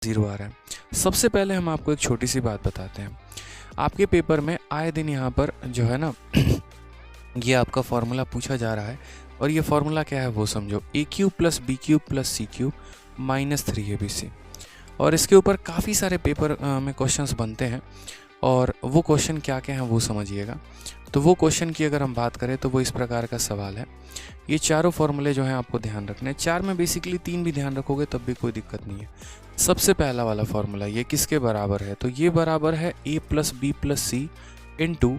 Zero आ रहा है। सबसे पहले हम आपको एक छोटी सी बात बताते हैं। आपके पेपर में आए दिन यहाँ पर जो है ना ये आपका फॉर्मूला पूछा जा रहा है और ये फॉर्मूला क्या है वो समझो। A cube plus B cube plus C cube minus 3abc। और इसके ऊपर काफ़ी सारे पेपर में क्वेश्चंस बनते हैं और वो क्वेश्चन क्या क्या हैं वो समझिएगा। तो वो क्वेश्चन की अगर हम बात करें तो वो इस प्रकार का सवाल है। ये चारों फॉर्मूले जो हैं आपको ध्यान रखने हैं। चार में बेसिकली तीन भी ध्यान रखोगे तब भी कोई दिक्कत नहीं है। सबसे पहला वाला फॉर्मूला ये किसके बराबर है, तो ये बराबर है a plus B plus C into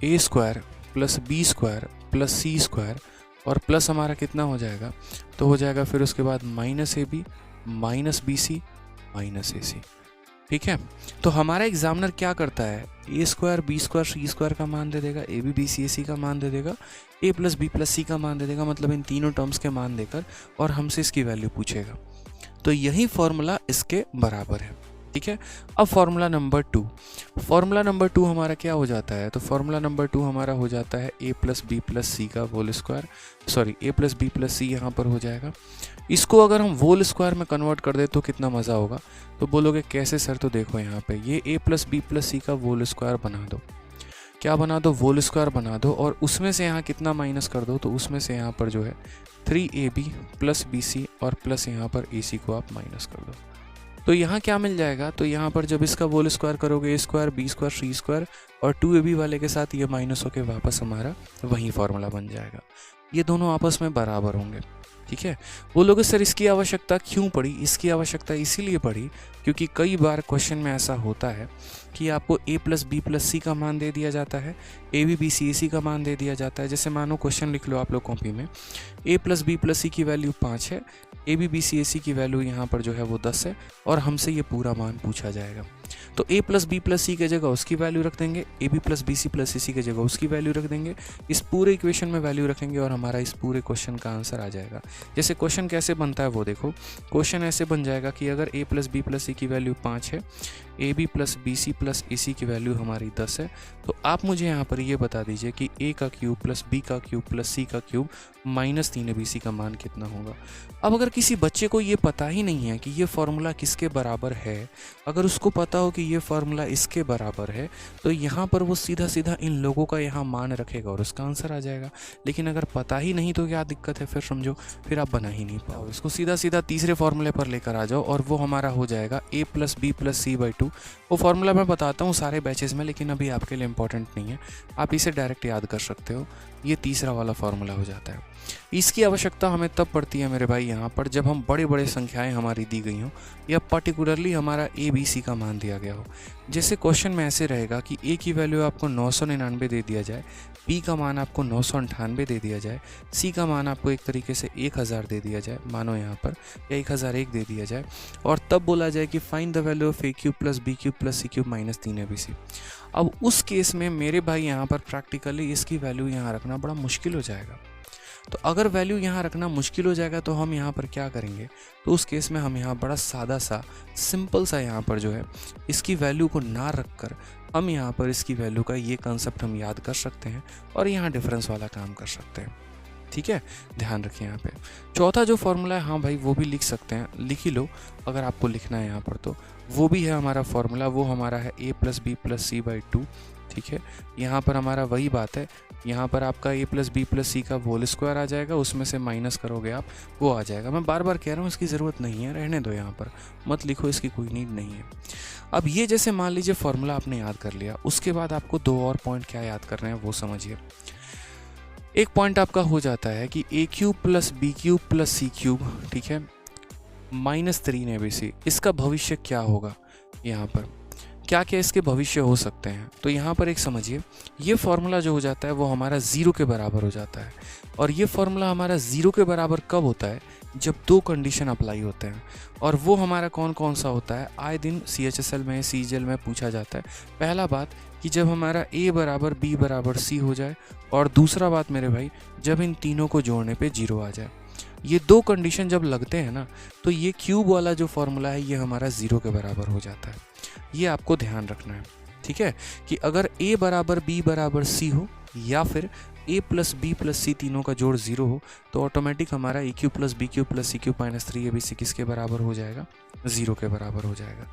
A square plus B square plus C square और प्लस हमारा कितना हो जाएगा, तो हो जाएगा फिर उसके बाद minus A B minus B C minus A C. ठीक है, तो हमारा एग्जामिनर क्या करता है, A square B square C square का मान दे देगा, ए बी बी सी ए सी का मान दे देगा, ए प्लस बी प्लस सी का मान दे देगा, मतलब इन तीनों टर्म्स के मान देकर और हमसे इसकी वैल्यू पूछेगा। तो यही फॉर्मूला इसके बराबर है। ठीक है, अब फॉर्मूला नंबर टू हमारा क्या हो जाता है, तो फॉर्मूला नंबर 2 हमारा हो जाता है ए प्लस बी प्लस सी का होल स्क्वायर, सॉरी ए प्लस बी प्लस सी यहाँ पर हो जाएगा। इसको अगर हम होल स्क्वायर में कन्वर्ट कर दे तो कितना मज़ा होगा, तो बोलोगे कैसे सर, तो देखो यहाँ पे ये ए प्लस बी प्लस सी का होल स्क्वायर बना दो, क्या बना दो, होल स्क्वायर बना दो और उसमें से यहाँ कितना माइनस कर दो, तो उसमें से यहाँ पर जो है 3ab प्लस बी सी और प्लस यहाँ पर ए सी को आप माइनस कर दो। तो यहाँ क्या मिल जाएगा, तो यहाँ पर जब इसका होल स्क्वायर करोगे ए square B square C square और 2ab वाले के साथ ये माइनस होके वापस हमारा वही फॉर्मूला बन जाएगा। ये दोनों आपस में बराबर होंगे। ठीक है, बोलोगे सर इसकी आवश्यकता क्यों पड़ी, इसकी आवश्यकता इसीलिए पड़ी क्योंकि कई बार क्वेश्चन में ऐसा होता है कि आपको a प्लस बी प्लस सी का मान दे दिया जाता है, ए बी बी सी ए सी का मान दे दिया जाता है। जैसे मानो क्वेश्चन लिख लो आप लोग कॉपी में, a plus B plus C की वैल्यू 5 है, A B B C A C की वैल्यू यहाँ पर जो है वो 10 है और हमसे ये पूरा मान पूछा जाएगा। तो a plus B plus C की जगह उसकी वैल्यू रख देंगे, A B plus B C plus A C की जगह उसकी वैल्यू रख देंगे, इस पूरे इक्वेशन में वैल्यू रखेंगे और हमारा इस पूरे क्वेश्चन का आंसर आ जाएगा। जैसे क्वेश्चन कैसे बनता है वो देखो, क्वेश्चन ऐसे बन जाएगा कि अगर a plus B plus C की वैल्यू 5 है, A B plus B C plus A C की वैल्यू हमारी 10 है, तो आप मुझे यहाँ पर ये बता दीजिए कि a का क्यूब प्लस b का क्यूब प्लस c का क्यूब माइनस 3abc का मान कितना होगा। अब अगर किसी बच्चे को ये पता ही नहीं है कि ये फार्मूला किसके बराबर है, अगर उसको पता हो कि ये फार्मूला इसके बराबर है, तो यहाँ पर वो सीधा सीधा इन लोगों का यहाँ मान रखेगा और उसका आंसर आ जाएगा। लेकिन अगर पता ही नहीं तो क्या दिक्कत है, फिर समझो फिर आप बना ही नहीं पाओ। इसको सीधा सीधा तीसरे फार्मूले पर लेकर आ जाओ और वो हमारा हो जाएगा a plus B plus C by 2। वो फार्मूला मैं बताता हूँ सारे बैचेस में, लेकिन अभी आपके लिए इंपॉर्टेंट नहीं है, आप इसे डायरेक्ट याद कर सकते हो। ये तीसरा वाला फार्मूला हो जाता है। इसकी आवश्यकता हमें तब पड़ती है मेरे भाई यहाँ पर जब हम बड़े बड़े संख्याएं हमारी दी गई हों या पर्टिकुलरली हमारा ए बी सी का मान दिया गया हो। जैसे क्वेश्चन में ऐसे रहेगा कि ए की वैल्यू आपको 999 दे दिया जाए, बी का मान आपको 998 दे दिया जाए, सी का मान आपको एक तरीके से 1000 दे दिया जाए मानो यहाँ पर, या 1001 दे दिया जाए और तब बोला जाए कि find the value of A cube plus B cube plus C cube minus 3abc। अब उस केस में मेरे भाई यहाँ पर प्रैक्टिकली इसकी वैल्यू यहाँ रखना बड़ा मुश्किल हो जाएगा। तो अगर वैल्यू यहाँ रखना मुश्किल हो जाएगा तो हम यहाँ पर क्या करेंगे, तो उस केस में हम यहाँ बड़ा सादा सा सिंपल सा यहाँ पर जो है इसकी वैल्यू को ना रख कर हम यहाँ पर इसकी वैल्यू का ये कंसेप्ट हम याद कर सकते हैं और यहाँ डिफरेंस वाला काम कर सकते हैं। ठीक है, ध्यान रखिए यहाँ पे। चौथा जो फॉर्मूला है, हाँ भाई वो भी लिख सकते हैं, लिख ही लो अगर आपको लिखना है यहाँ पर, तो वो भी है हमारा फॉर्मूला, वो हमारा है a plus B plus C by 2। ठीक है, यहाँ पर हमारा वही बात है, यहाँ पर आपका a प्लस बी प्लस सी का होल स्क्वायर आ जाएगा, उसमें से माइनस करोगे आप वो आ जाएगा। मैं बार बार कह रहा हूँ इसकी ज़रूरत नहीं है, रहने दो, यहाँ पर मत लिखो, इसकी कोई नीड नहीं है। अब ये जैसे मान लीजिए फॉर्मूला आपने याद कर लिया, उसके बाद आपको दो और पॉइंट क्या याद करने हैं वो समझिए। एक पॉइंट आपका हो जाता है कि A cube plus B cube plus C cube, ठीक है, माइनस 3abc, इसका भविष्य क्या होगा, यहाँ पर क्या क्या इसके भविष्य हो सकते हैं। तो यहाँ पर एक समझिए, ये फॉर्मूला जो हो जाता है वो हमारा 0 के बराबर हो जाता है और ये फॉर्मूला हमारा 0 के बराबर कब होता है, जब दो कंडीशन अप्लाई होते हैं। और वो हमारा कौन कौन सा होता है, आए दिन CHSL में CGL में पूछा जाता है। पहला बात कि जब हमारा a बराबर b बराबर c हो जाए, और दूसरा बात मेरे भाई जब इन तीनों को जोड़ने पे 0 आ जाए। ये दो कंडीशन जब लगते हैं ना, तो ये क्यूब वाला जो फॉर्मूला है ये हमारा 0 के बराबर हो जाता है। ये आपको ध्यान रखना है। ठीक है, कि अगर a बराबर b बराबर c हो या फिर A plus B plus C तीनों का जोड़ 0 हो तो ऑटोमेटिक हमारा A cube plus B cube plus C cube minus 3 A B C किसके बराबर हो जाएगा, 0 के बराबर हो जाएगा।